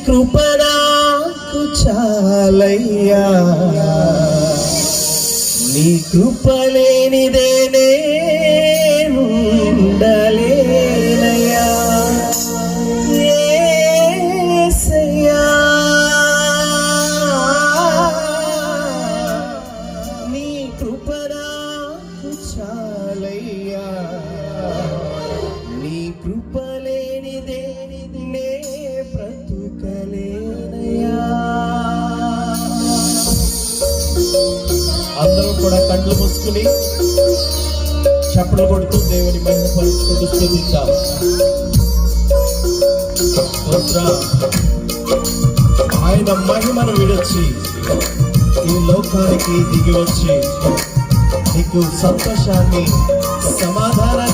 కృప నాకు చాలయ్యా, నీ కృప లేనిదే నేనుండలేనయ్యా. యేసయ్యా, నీ కృప నాకు చాలయ్యా, నీ కృప లేనిదే నే బ్రతుకలేనయ్యా. అందరూ కూడా కళ్ళు మూసుకుని చప్పట్లు కొడుతూ దేవుని మహిమపరుచుకుంటూ స్తుతిద్దాం. ఆయన మహిమను విడచి ఈ లోకానికి దిగి వచ్చి నీకు సంతోషాన్ని, సమాధానాన్ని